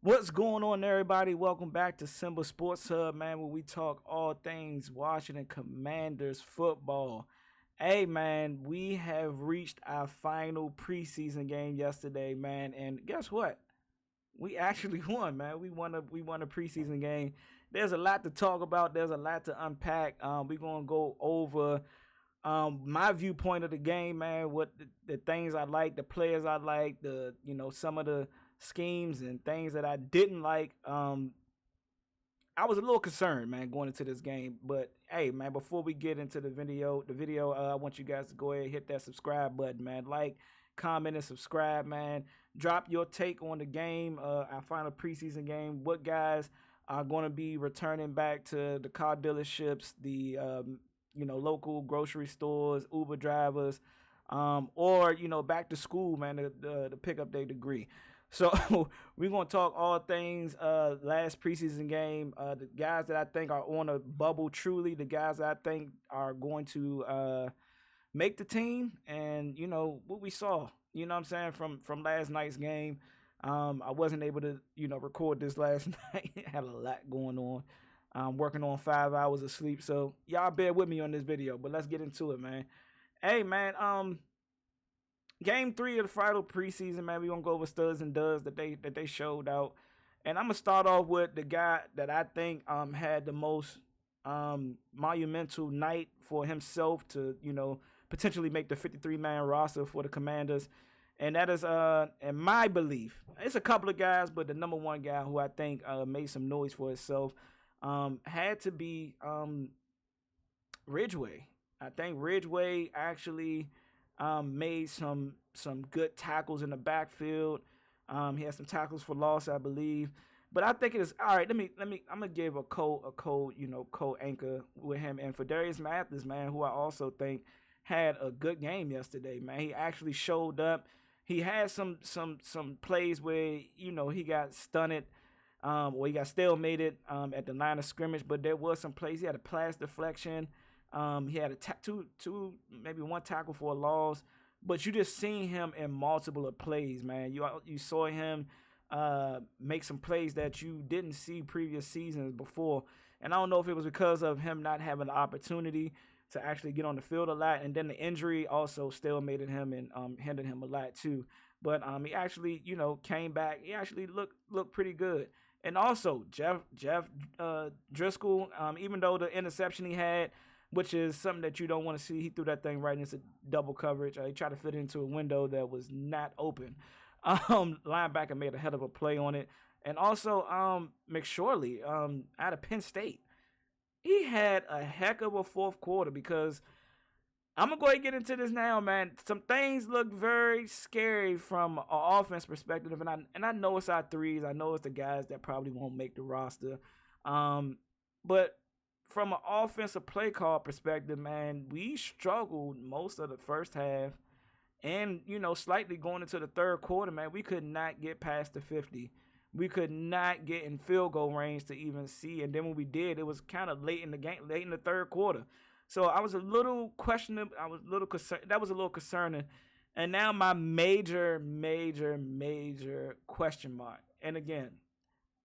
What's going on, everybody? Welcome back to Simba Sports Hub, man, where we talk all things Washington Commanders football. Hey, man, we have reached our final preseason game yesterday, man, and guess what? We actually won, man. We won a preseason game. There's a lot to talk about. There's a lot to unpack. We're gonna go over my viewpoint of the game, man. What the things I like, the players I like, some of the schemes and things that I didn't like. I was a little concerned, man, going into this game. But hey, man, before we get into the video, I want you guys to go ahead and hit that subscribe button, man. Like, comment, and subscribe, man. Drop your take on the game, our final preseason game. What guys are going to be returning back to the car dealerships, the local grocery stores, Uber drivers, or back to school, man, to pick up their degree. So we're gonna talk all things last preseason game. The guys that I think are on a bubble, truly, the guys that I think are going to make the team, and what we saw. You know what I'm saying from last night's game. I wasn't able to record this last night. Had a lot going on. I'm working on 5 hours of sleep, so y'all bear with me on this video. But let's get into it, man. Hey, man. Game 3 of the final preseason, man. We gonna go over studs and duds that they showed out, and I'm gonna start off with the guy that I think had the most monumental night for himself to potentially make the 53-man roster for the Commanders, and that is in my belief, it's a couple of guys, but the number one guy who I think made some noise for himself had to be Ridgeway. I think Ridgeway actually made some good tackles in the backfield. He had some tackles for loss, I believe. But I think it is all right. I'm gonna give a co-anchor with him, and for Darius Mathis, man, who I also think had a good game yesterday, man. He actually showed up. He had some plays where he got stunted, or he got stalemated at the line of scrimmage. But there was some plays. He had a pass deflection. He had two, maybe one tackle for a loss, but you just seen him in multiple of plays, man. You saw him make some plays that you didn't see previous seasons before, and I don't know if it was because of him not having the opportunity to actually get on the field a lot, and then the injury also stalemated him and hindered him a lot too. But he actually came back. He actually looked pretty good. And also Jeff Driscoll, even though the interception he had, which is something that you don't want to see. He threw that thing right into double coverage. He tried to fit it into a window that was not open. Linebacker made a hell of a play on it. And also, McSorley, out of Penn State, he had a heck of a fourth quarter because I'm going to go ahead and get into this now, man. Some things look very scary from an offense perspective. And I know it's our threes. I know it's the guys that probably won't make the roster. But from an offensive play call perspective, man, we struggled most of the first half, and slightly going into the third quarter, man, we could not get past the 50. We could not get in field goal range to even see, and then when we did, it was kind of late in the game, late in the third quarter. So I was a little questionable. I was a little concerned. That was a little concerning. And now my major question mark. And again,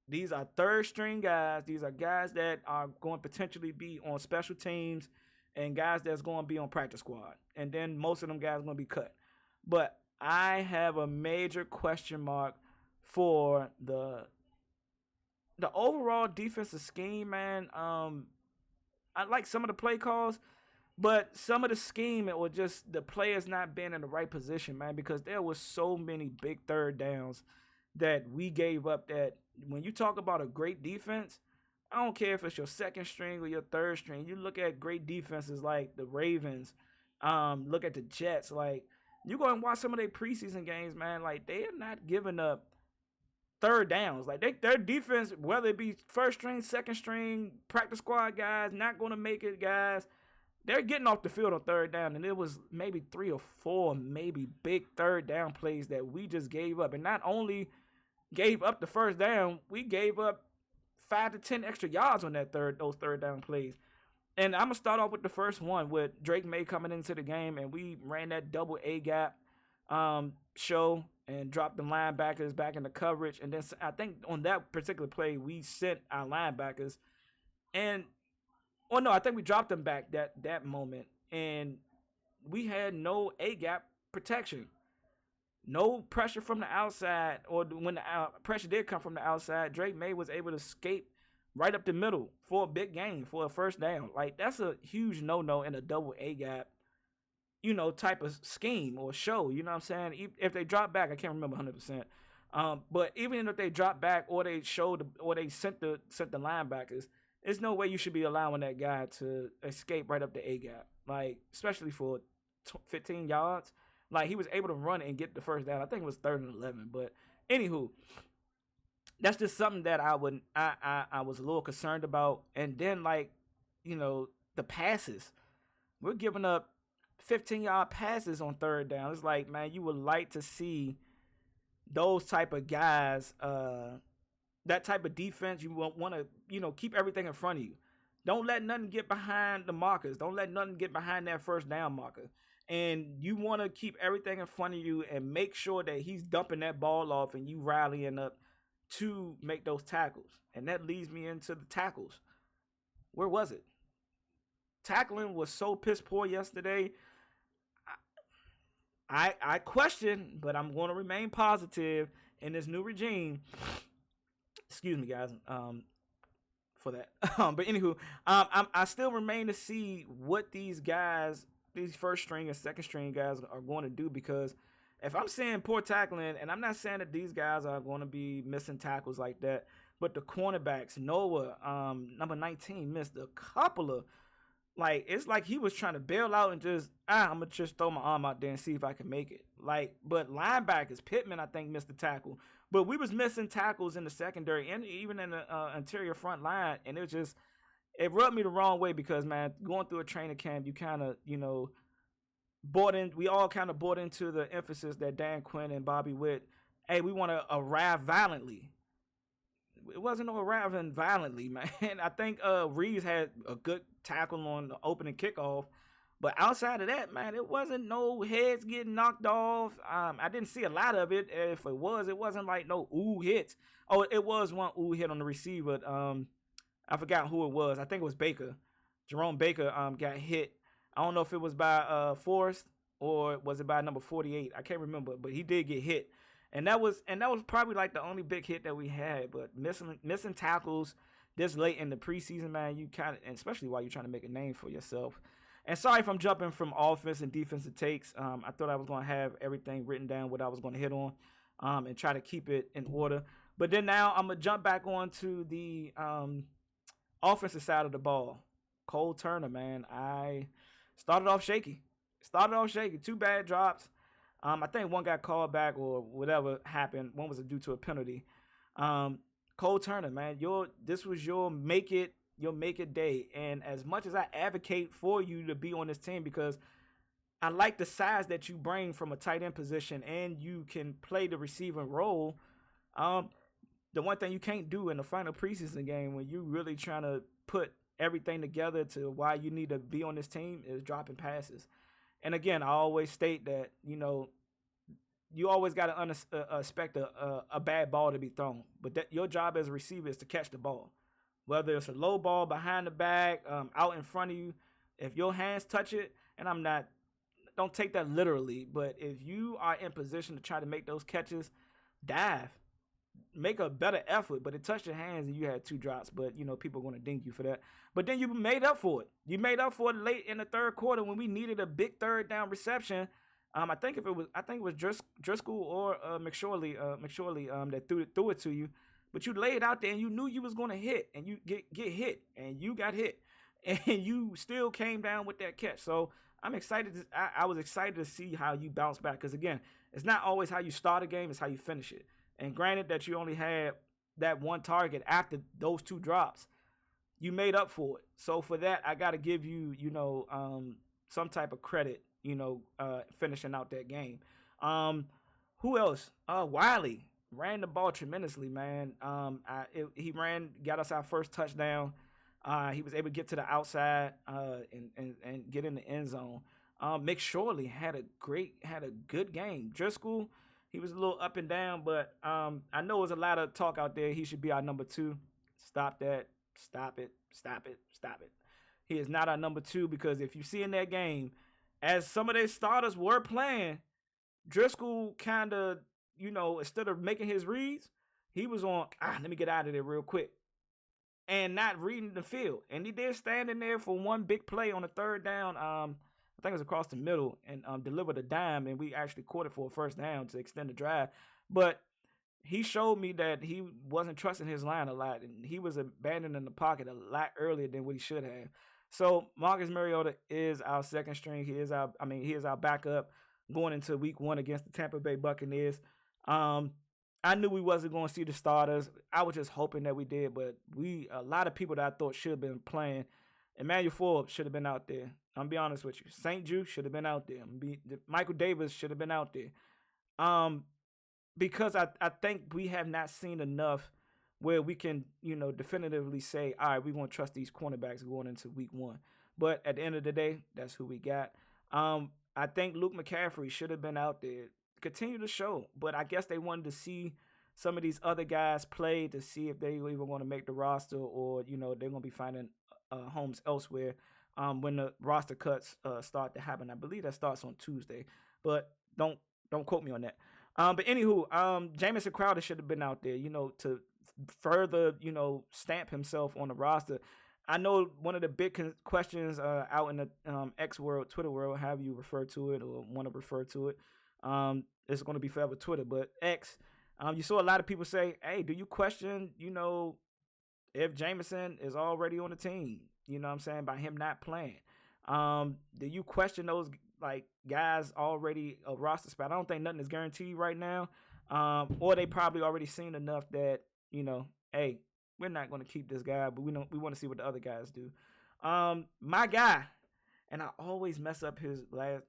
these are third string guys. These are guys that are going to potentially be on special teams and guys that's going to be on practice squad. And then most of them guys are going to be cut. But I have a major question mark for the overall defensive scheme, man. I like some of the play calls, but some of the scheme, it was just the players not being in the right position, man, because there was so many big third downs that we gave up that when you talk about a great defense, I don't care if it's your second string or your third string. You look at great defenses like the Ravens, look at the Jets. Like, you go and watch some of their preseason games, man. Like, they are not giving up third downs. Like, their defense, whether it be first string, second string, practice squad guys, not going to make it guys, they're getting off the field on third down, and it was maybe 3 or 4 maybe big third down plays that we just gave up. And not only gave up the first down, we gave up 5 to 10 extra yards on those third down plays. And I'm going to start off with the first one with Drake May coming into the game, and we ran that double A gap show and dropped the linebackers back into coverage. And then I think on that particular play, we sent our linebackers and oh no, I think we dropped them back that moment, and we had no A gap protection, no pressure from the outside, or when the pressure did come from the outside, Drake May was able to escape right up the middle for a big gain for a first down. Like that's a huge no no in a double A gap, type of scheme or show. You know what I'm saying? If they drop back, I can't remember 100%. But even if they drop back or they showed or they sent the linebackers, there's no way you should be allowing that guy to escape right up the A gap. Like especially for 15 yards. Like he was able to run and get the first down. I think it was 3rd and 11. But anywho, that's just something that I was a little concerned about. And then the passes. We're giving up 15-yard passes on 3rd down. It's like, man, you would like to see those type of guys, that type of defense. You want to, keep everything in front of you. Don't let nothing get behind the markers. Don't let nothing get behind that first down marker. And you want to keep everything in front of you and make sure that he's dumping that ball off and you rallying up to make those tackles. And that leads me into the tackles. Where was it? Tackling was so piss poor yesterday. I question, but I'm going to remain positive in this new regime. Excuse me, guys, for that. But anywho, I still remain to see what these guys, these first string and second string guys, are going to do, because if I'm saying poor tackling, and I'm not saying that these guys are going to be missing tackles like that, but the cornerbacks, Noah, number 19, missed a couple of, like, it's like he was trying to bail out and just, I'm going to just throw my arm out there and see if I can make it. Like, but linebackers, Pittman, I think, missed the tackle. But we was missing tackles in the secondary and even in the interior front line. And it rubbed me the wrong way because, man, going through a training camp, you kind of, we all kind of bought into the emphasis that Dan Quinn and Bobby Witt, hey, we want to arrive violently. It wasn't no arriving violently, man. I think Reeves had a good tackle on the opening kickoff. But outside of that, man, it wasn't no heads getting knocked off. I didn't see a lot of it. If it wasn't like no ooh hits. Oh, it was one ooh hit on the receiver. I forgot who it was. I think it was Baker. Jerome Baker got hit. I don't know if it was by Forrest or was it by number 48. I can't remember, but he did get hit. And that was probably like the only big hit that we had. But missing tackles this late in the preseason, man, you kind of, and especially while you're trying to make a name for yourself. And sorry if I'm jumping from offense and defensive takes. I thought I was going to have everything written down, what I was going to hit on, and try to keep it in order. But then now I'm going to jump back on to the offensive side of the ball. Cole Turner, man, I started off shaky. 2 bad drops. I think one got called back or whatever happened. One was due to a penalty. Cole Turner, man, this was your make it day. And as much as I advocate for you to be on this team, because I like the size that you bring from a tight end position and you can play the receiving role. The one thing you can't do in the final preseason game when you really trying to put everything together to why you need to be on this team is dropping passes. And again, I always state that, you always got to expect a bad ball to be thrown. But that your job as a receiver is to catch the ball. Whether it's a low ball behind the back, out in front of you, if your hands touch it, and don't take that literally, but if you are in position to try to make those catches, dive. Make a better effort, but it touched your hands and you had 2 drops. But people are going to ding you for that. But then you made up for it. You made up for it late in the 3rd quarter when we needed a big 3rd down reception. I think it was Driscoll or McSorley that threw it to you. But you laid out there and you knew you was going to hit and you get hit and you got hit and you still came down with that catch. So I'm excited. I was excited to see how you bounce back because again, it's not always how you start a game; it's how you finish it. And granted that you only had that one target after those 2 drops, you made up for it. So for that, I got to give you, some type of credit, finishing out that game. Who else? Wiley ran the ball tremendously, man. He got us our first touchdown. He was able to get to the outside and get in the end zone. McSorley had a good game. Driscoll, he was a little up and down, but I know there's a lot of talk out there. He should be our number two. Stop that. Stop it. Stop it. Stop it. He is not our number two because if you see in that game, as some of their starters were playing, Driscoll kind of, instead of making his reads, he was on, let me get out of there real quick and not reading the field. And he did stand in there for one big play on the third down. I think it was across the middle and delivered a dime, and we actually caught it for a first down to extend the drive. But he showed me that he wasn't trusting his line a lot, and he was abandoning the pocket a lot earlier than what he should have. So Marcus Mariota is our second string. He is our backup going into week one against the Tampa Bay Buccaneers. I knew we wasn't going to see the starters. I was just hoping that we did, but a lot of people that I thought should have been playing. Emmanuel Forbes should have been out there. I'm be honest with you. St. Jude should have been out there. Michael Davis should have been out there. Because I think we have not seen enough where we can, definitively say, all right, we're going to trust these cornerbacks going into week one. But at the end of the day, that's who we got. I think Luke McCaffrey should have been out there. Continue to show. But I guess they wanted to see some of these other guys play to see if they even want to make the roster or, they're going to be finding homes elsewhere when the roster cuts start to happen. I believe that starts on Tuesday. But don't quote me on that. But anywho, Jamison Crowder should have been out there, to further, stamp himself on the roster. I know one of the big questions out in the X world, Twitter world, have you refer to it or want to refer to it. It's going to be forever Twitter, but X. You saw a lot of people say, hey, do you question, if Jamison is already on the team, you know what I'm saying, by him not playing? Do you question those guys already a roster spot? I don't think nothing is guaranteed right now. Or they probably already seen enough that, hey, we're not going to keep this guy, but we want to see what the other guys do. My guy, and I always mess up his last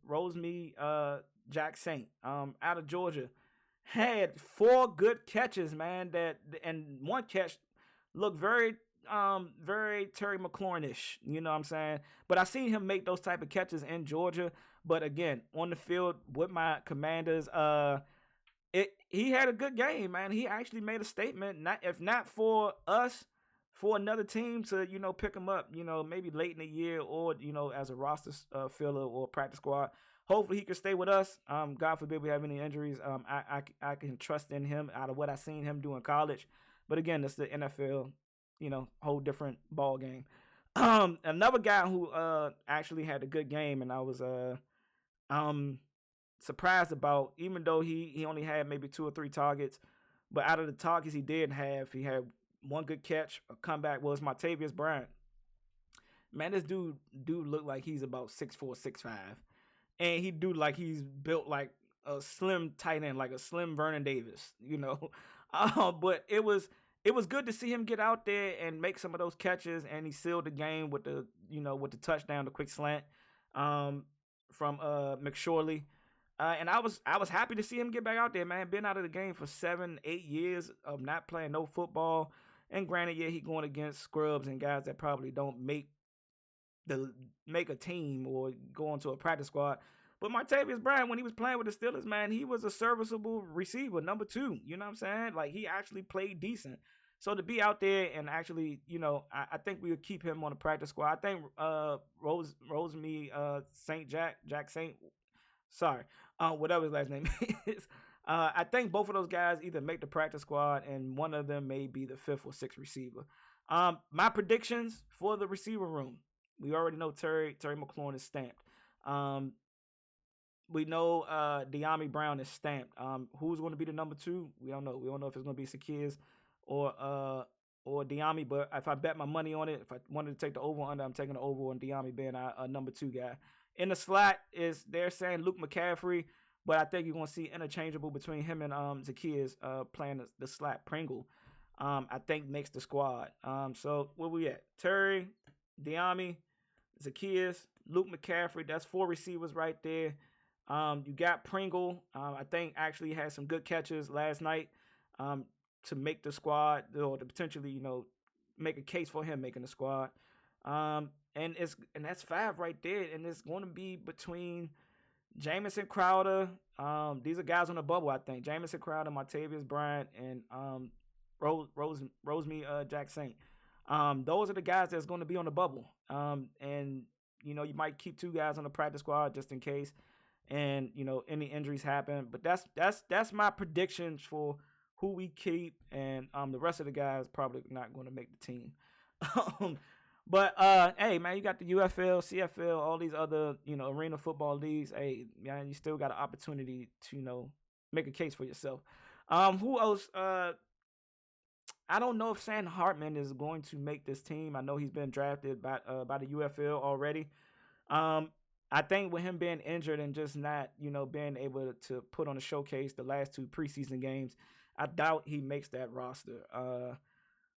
Rosemead Jack Saint out of Georgia, had 4 good catches, man. And one catch looked very Terry McLaurin-ish, you know what I'm saying? But I seen him make those type of catches in Georgia. But again, on the field with my Commanders, he had a good game, man. He actually made a statement. If not for us, for another team to pick him up, maybe late in the year or as a roster filler or practice squad. Hopefully he can stay with us. God forbid we have any injuries. I can trust in him out of what I seen him do in college. But again, it's the NFL. Whole different ball game. Another guy who actually had a good game, and I was surprised about, even though he only had maybe 2 or 3 targets, but out of the targets he did have, he had one good catch, a comeback, was Martavius Bryant. Man, this dude look like he's about 6'4", 6'5", and he do like he's built like a slim tight end, like a slim Vernon Davis, but it was good to see him get out there and make some of those catches, and he sealed the game with the touchdown, the quick slant from McSorley. And I was happy to see him get back out there, man. Been out of the game for 7-8 years of not playing no football. And granted, yeah, he going against scrubs and guys that probably don't make a team or go onto a practice squad. But Martavius Bryant, when he was playing with the Steelers, man, he was a serviceable receiver, number 2. You know what I'm saying? Like, he actually played decent. So to be out there and actually, I think we would keep him on the practice squad. I think Rosemead Jack Saint, sorry, whatever his last name is. I think both of those guys either make the practice squad, and one of them may be the 5th or 6th receiver. My predictions for the receiver room. We already know Terry McLaurin is stamped. We know De'Ami Brown is stamped. Who's going to be the number 2? We don't know. We don't know if it's going to be Zacchaeus or De'Ami. But if I bet my money on it, if I wanted to take the over under, I'm taking the over on De'Ami being a number 2 guy. In the slot they're saying Luke McCaffrey, but I think you're going to see interchangeable between him and Zacchaeus playing the slot. Pringle, I think, makes the squad. So where we at? Terry, De'Ami, Zacchaeus, Luke McCaffrey. That's 4 receivers right there. You got Pringle. I think actually had some good catches last night to make the squad, or to potentially, make a case for him making the squad. And that's five right there, and it's going to be between Jamison Crowder. These are guys on the bubble, I think. Jamison Crowder, Martavius Bryant, and Roseme Jack Saint. Those are the guys that's going to be on the bubble. And you might keep two guys on the practice squad just in case, and any injuries happen. But that's my predictions for who we keep, and the rest of the guys probably not going to make the team. But hey man, you got the UFL, CFL, all these other arena football leagues. Hey man, you still got an opportunity to make a case for yourself. Who else? I don't know if Sam Hartman is going to make this team. I know he's been drafted by the UFL already. Um, I think with him being injured and just not being able to put on a showcase the last two preseason games, I doubt he makes that roster.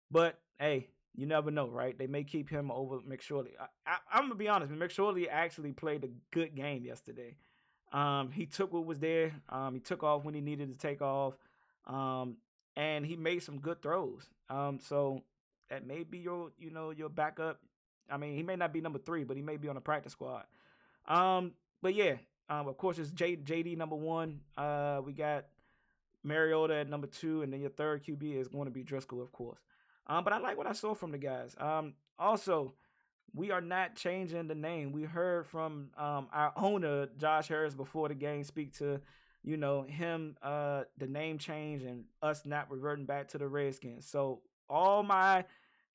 But hey, you never know, right? They may keep him over McSorley. I'm gonna be honest, McSorley actually played a good game yesterday. He took what was there. He took off when he needed to take off, um, and he made some good throws. So that may be your backup. I mean, he may not be number three, but he may be on the practice squad. But yeah, of course it's JD number one. We got Mariota at number two, and then your third QB is going to be Driscoll, of course. But I like what I saw from the guys. Also, we are not changing the name. We heard from our owner, Josh Harris, before the game speak to, him, the name change and us not reverting back to the Redskins. So all my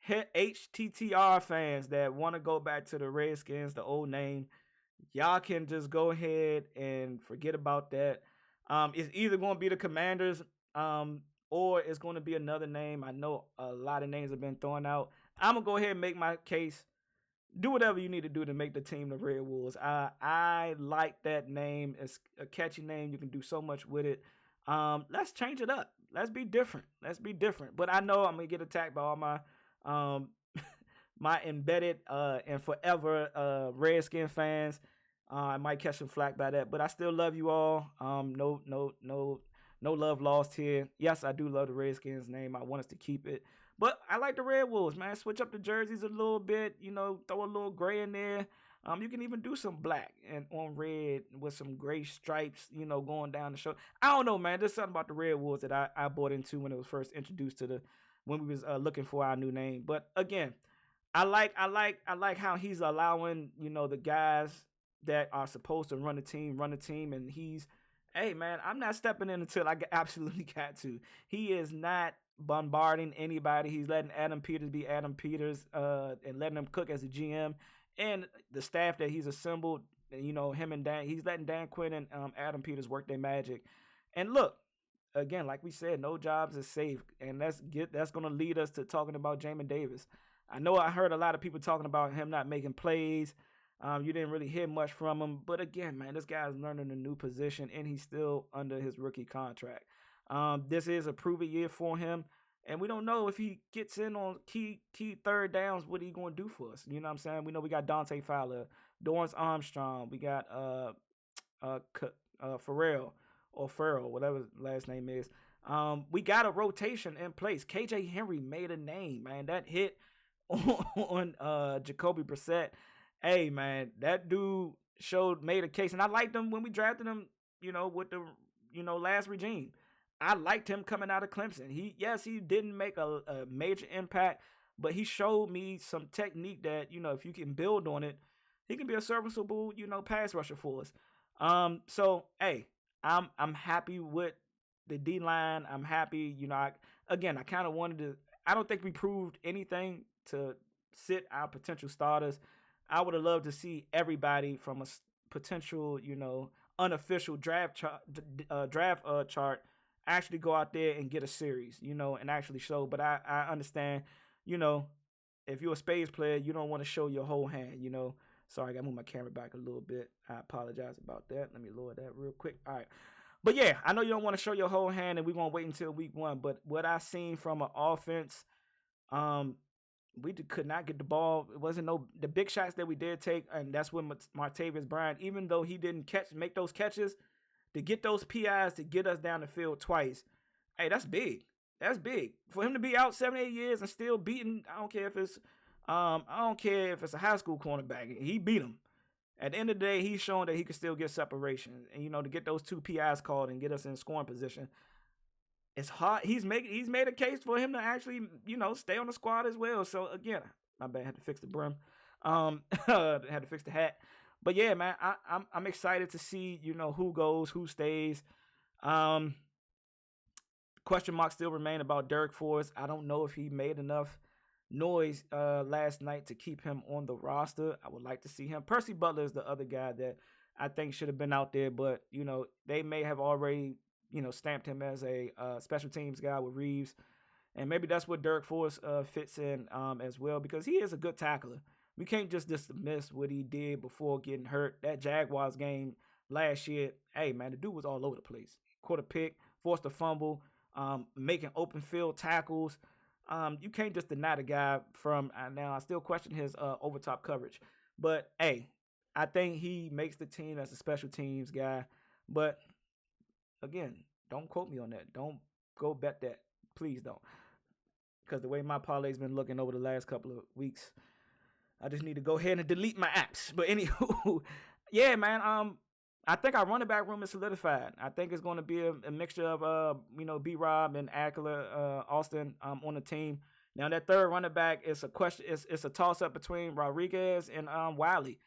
HTTR fans that want to go back to the Redskins, the old name, y'all can just go ahead and forget about that. It's either going to be the Commanders, or it's going to be another name. I know a lot of names have been thrown out. I'm gonna go ahead and make my case. Do whatever you need to do to make the team the Red Wolves. I like that name. It's a catchy name. You can do so much with it. Let's change it up. Let's be different. Let's be different. But I know I'm gonna get attacked by all my um my embedded and forever Redskin fans. I might catch some flack by that, but I still love you all. No love lost here. Yes, I do love the Redskins name. I want us to keep it. But I like the Red Wolves, man. Switch up the jerseys a little bit, throw a little gray in there. You can even do some black and on red with some gray stripes, going down the show. I don't know, man. There's something about the Red Wolves that I bought into when it was first introduced to when we was looking for our new name. But again, I like how he's allowing, the guys that are supposed to run the team, and hey man, I'm not stepping in until I absolutely got to. He is not bombarding anybody. He's letting Adam Peters be Adam Peters, and letting him cook as a GM, and the staff that he's assembled. Him and Dan. He's letting Dan Quinn and Adam Peters work their magic. And look, again, like we said, no jobs is safe, and that's gonna lead us to talking about Jamin Davis. I know I heard a lot of people talking about him not making plays. You didn't really hear much from him, but again, man, this guy's learning a new position, and he's still under his rookie contract. This is a prove-it year for him, and we don't know if he gets in on key third downs. What he going to do for us? You know what I'm saying? We know we got Dante Fowler, Dorrance Armstrong, we got Farrell or Farrell, whatever his last name is. We got a rotation in place. KJ Henry made a name, man. That hit on Jacoby Brissett. Hey man, that dude made a case, and I liked him when we drafted him. With the last regime, I liked him coming out of Clemson. He didn't make a major impact, but he showed me some technique that if you can build on it, he can be a serviceable pass rusher for us. So hey, I'm happy with the D line. I'm happy. I kind of wanted to. I don't think we proved anything to sit our potential starters. I would have loved to see everybody from a potential, unofficial draft chart actually go out there and get a series, and actually show. But I understand, if you're a spades player, you don't want to show your whole hand, Sorry, I got to move my camera back a little bit. I apologize about that. Let me lower that real quick. All right. But yeah, I know you don't want to show your whole hand, and we're going to wait until week one. But what I seen from an offense, we could not get the ball. It wasn't the big shots that we did take, and that's when Martavius Bryant, even though he didn't make those catches, to get those PIs to get us down the field twice. Hey, that's big. That's big. For him to be out 7-8 years and still beating, I don't care if it's I don't care if it's a high school cornerback. He beat him. At the end of the day, he's showing that he can still get separation. And to get those two PIs called and get us in scoring position, it's hard. He's made a case for him to actually, stay on the squad as well. So again, my bad, had to fix the brim. Had to fix the hat. But yeah, man, I'm excited to see, who goes, who stays. Um, Question marks still remain about Derek Forrest. I don't know if he made enough noise last night to keep him on the roster. I would like to see him. Percy Butler is the other guy that I think should have been out there, but they may have already stamped him as a special teams guy with Reeves, and maybe that's what Derek Forrest fits in as well, because he is a good tackler. We can't just dismiss what he did before getting hurt. That Jaguars game last year, hey man, the dude was all over the place. Caught a pick, forced a fumble, making open field tackles. You can't just deny the guy from now. I still question his over top coverage, but hey, I think he makes the team as a special teams guy. But again, don't quote me on that. Don't go bet that. Please don't, because the way my parlay's been looking over the last couple of weeks, I just need to go ahead and delete my apps. But anywho, yeah, man. I think our running back room is solidified. I think it's going to be a mixture of B Rob and Ackler, Austin on the team. Now that third running back is a question. It's a toss up between Rodriguez and Wiley.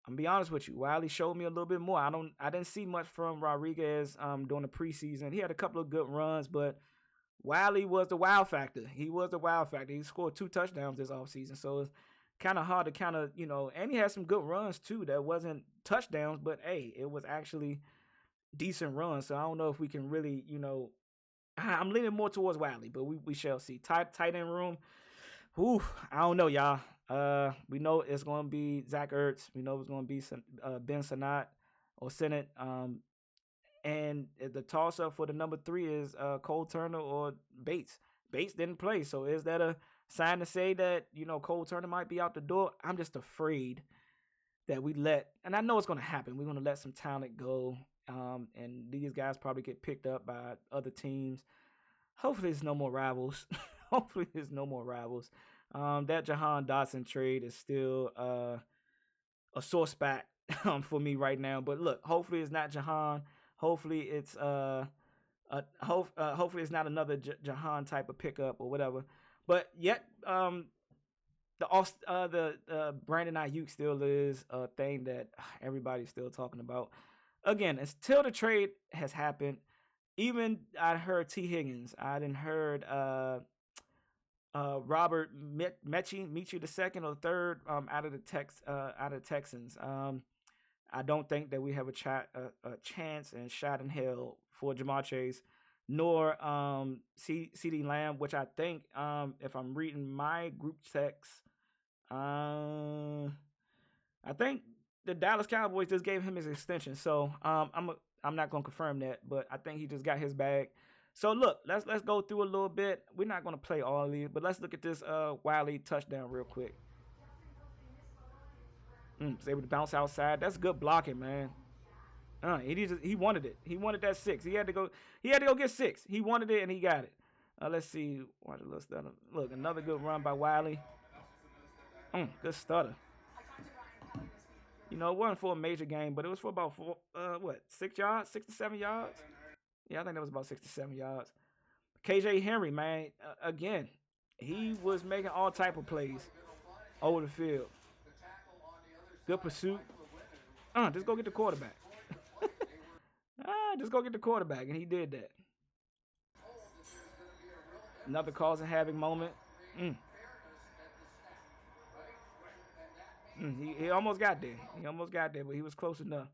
I'm gonna be honest with you. Wiley showed me a little bit more. I didn't see much from Rodriguez during the preseason. He had a couple of good runs, but Wiley was the wow factor. He was the wow factor. He scored 2 touchdowns this offseason. So it's kind of hard to and he had some good runs too that wasn't touchdowns, but hey, it was actually decent runs. So I don't know if we can really, I'm leaning more towards Wiley, but we shall see. Tight end room. Whew, I don't know, y'all. We know it's going to be Zach Ertz. We know it's going to be Ben Sinnott or Sinnott. And the toss up for the number 3 is Cole Turner or Bates. Bates didn't play, so is that a sign to say that Cole Turner might be out the door? I'm just afraid that and I know it's going to happen. We're going to let some talent go, and these guys probably get picked up by other teams. Hopefully, there's no more rivals. Hopefully, there's no more rivals. That Jahan Dotson trade is still a sore spot for me right now. But look, hopefully it's not Jahan. Hopefully it's hopefully it's not another Jahan type of pickup or whatever. But yet the Brandon Ayuk still is a thing that everybody's still talking about. Again, until the trade has happened, even I heard T. Higgins. I didn't heard Robert Michi the second or third out of the Texans. I don't think that we have a chance and shot in hell for Jamar Chase, nor CeeDee Lamb, which I think, if I'm reading my group text, I think the Dallas Cowboys just gave him his extension. So I'm not gonna confirm that, but I think he just got his bag. So look, let's go through a little bit. We're not gonna play all of these, but let's look at this Wiley touchdown real quick. Was able to bounce outside. That's good blocking, man. He wanted it. He wanted that 6. He had to go get 6. He wanted it and he got it. Let's see. Look, another good run by Wiley. Good stutter. It wasn't for a major game, but it was for about 6 yards, 6 to 7 yards. Yeah, I think that was about 6 to 7 yards. KJ Henry, man, again, he was making all type of plays over the field. Good pursuit. Just go get the quarterback. Just go get the quarterback, and he did that. Another causing havoc moment. He almost got there. But he was close enough.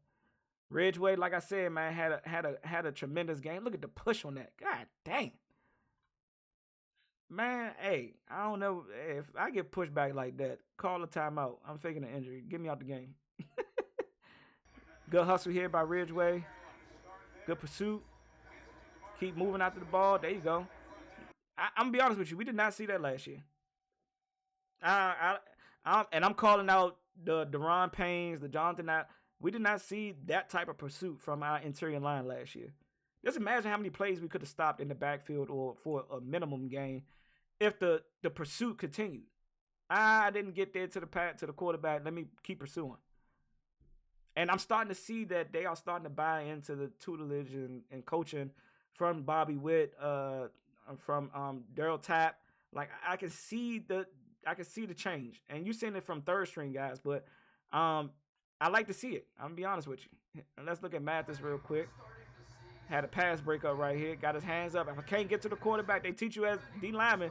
Ridgeway, like I said, man, had a tremendous game. Look at the push on that. God dang. Man, hey, I don't know if I get pushed back like that. Call a timeout. I'm faking an injury. Get me out the game. Good hustle here by Ridgeway. Good pursuit. Keep moving after the ball. There you go. I'm gonna be honest with you. We did not see that last year. I'm calling out the Deron Paynes, the Jonathan. We did not see that type of pursuit from our interior line last year. Just imagine how many plays we could have stopped in the backfield or for a minimum gain if the pursuit continued. I didn't get there to the quarterback. Let me keep pursuing. And I'm starting to see that they are starting to buy into the tutelage and coaching from Bobby Witt, from Daryl Tapp. Like I can see the change, and you seeing it from third string guys, but um, I like to see it. I'm gonna be honest with you. And let's look at Mathis real quick. Had a pass breakup right here. Got his hands up. If I can't get to the quarterback, they teach you as D lineman.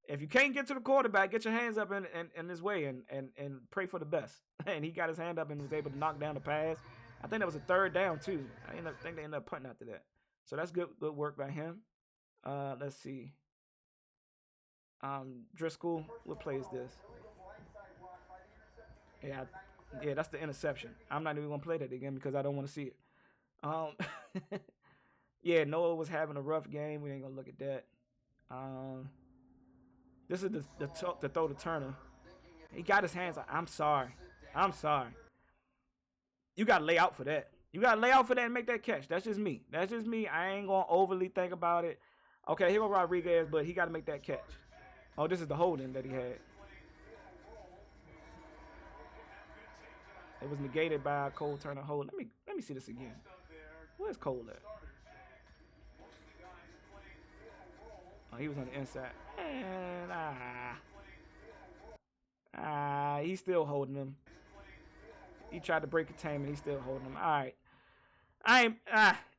If you can't get to the quarterback, get your hands up in his way and pray for the best. And he got his hand up and was able to knock down the pass. I think that was a third down too. Think they ended up punting after that. So that's good work by him. Let's see. Driscoll, what play is this? Yeah, yeah, that's the interception. I'm not even gonna play that again because I don't want to see it. Um, yeah, Noah was having a rough game. We ain't gonna look at that. Um, this is the throw to Turner. He got his hands. I'm sorry. I'm sorry. You gotta lay out for that. You gotta lay out for that and make that catch. That's just me. That's just me. I ain't gonna overly think about it. Okay, here go Rodriguez, but he gotta make that catch. Oh, this is the holding that he had. It was negated by Cole Turner hold. Let me see this again. Where's Cole at? Oh, he was on the inside. And he's still holding him. He tried to break containment. He's still holding him. All right.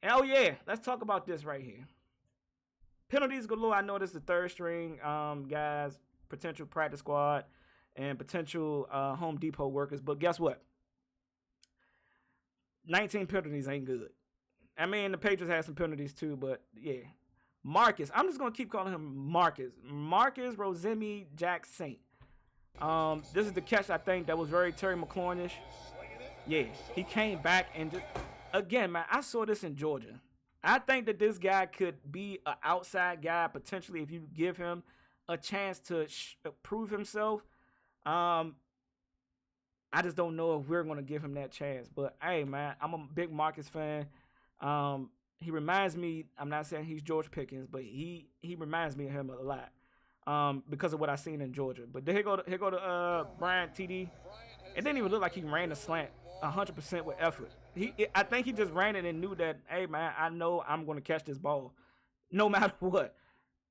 Oh yeah. Let's talk about this right here. Penalties galore. I know this is the third string guys, potential practice squad, and potential Home Depot workers. But guess what? 19 penalties ain't good. I mean, the Patriots had some penalties too, but yeah. Marcus. I'm just going to keep calling him Marcus. Marcus Rosemi Jack Saint. This is the catch, I think, that was very Terry McLaurin-ish. Yeah, he came back and just... Again, man, I saw this in Georgia. I think that this guy could be an outside guy, potentially, if you give him a chance to prove himself. I just don't know if we're going to give him that chance. But, hey, man, I'm a big Marcus fan. He reminds me, I'm not saying he's George Pickens, but he reminds me of him a lot because of what I seen in Georgia. But here go to Brian TD. It didn't even look like he ran the slant 100% with effort. I think he just ran it and knew that, hey, man, I know I'm going to catch this ball no matter what.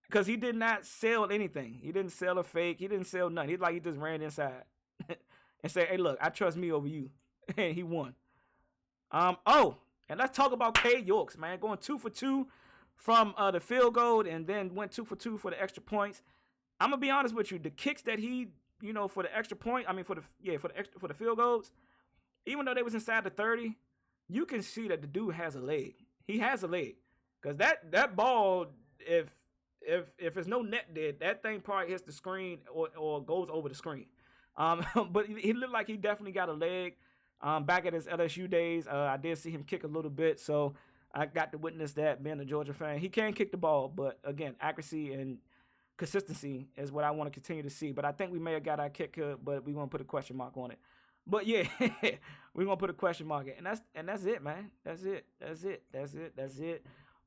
Because he did not sell anything. He didn't sell a fake. He didn't sell nothing. He's like he just ran inside and said, hey, look, I trust me over you. And he won. And let's talk about Cade Yorks, man. Going 2 for 2 from the field goal and then went 2 for 2 for the extra points. I'm going to be honest with you. The kicks that he, for the extra point, for the field goals, even though they was inside the 30, you can see that the dude has a leg. He has a leg. Because that ball, if there's no net there, that thing probably hits the screen or goes over the screen. But he looked like he definitely got a leg. Back at his LSU days, I did see him kick a little bit, so I got to witness that being a Georgia fan. He can kick the ball, but again, accuracy and consistency is what I want to continue to see. But I think we may have got our kicker, but we're going to put a question mark on it. But yeah, we're going to put a question mark in. And that's it, man. That's it.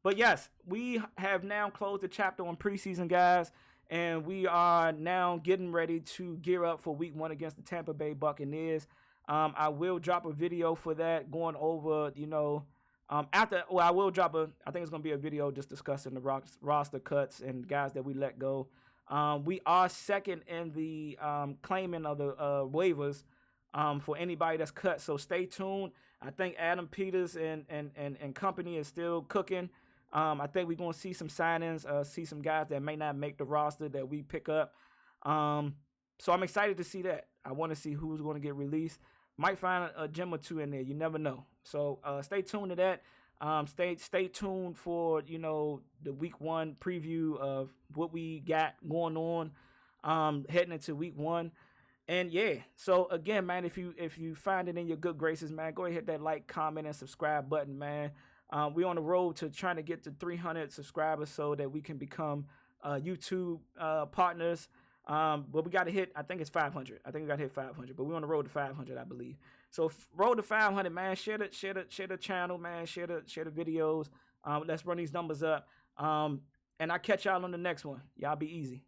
But yes, we have now closed the chapter on preseason, guys. And we are now getting ready to gear up for week 1 against the Tampa Bay Buccaneers. I will drop a video for that going over, I will drop I think it's going to be a video just discussing the roster cuts and guys that we let go. We are second in the claiming of the waivers for anybody that's cut. So stay tuned. I think Adam Peters and company is still cooking. I think we're going to see some signings, see some guys that may not make the roster that we pick up. So I'm excited to see that. I want to see who's going to get released. Might find a gem or two in there. You never know. So stay tuned to that. Stay tuned for the week 1 preview of what we got going on heading into week 1. And yeah, so again, man, if you find it in your good graces, man, go ahead, hit that like, comment, and subscribe button, man. We're on the road to trying to get to 300 subscribers so that we can become YouTube partners. But we got to hit, I think it's 500. I think we got to hit 500, but we're on the road to 500, I believe. So road to 500, man. Share the channel, man. Share the videos. Let's run these numbers up. And I'll catch y'all on the next one. Y'all be easy.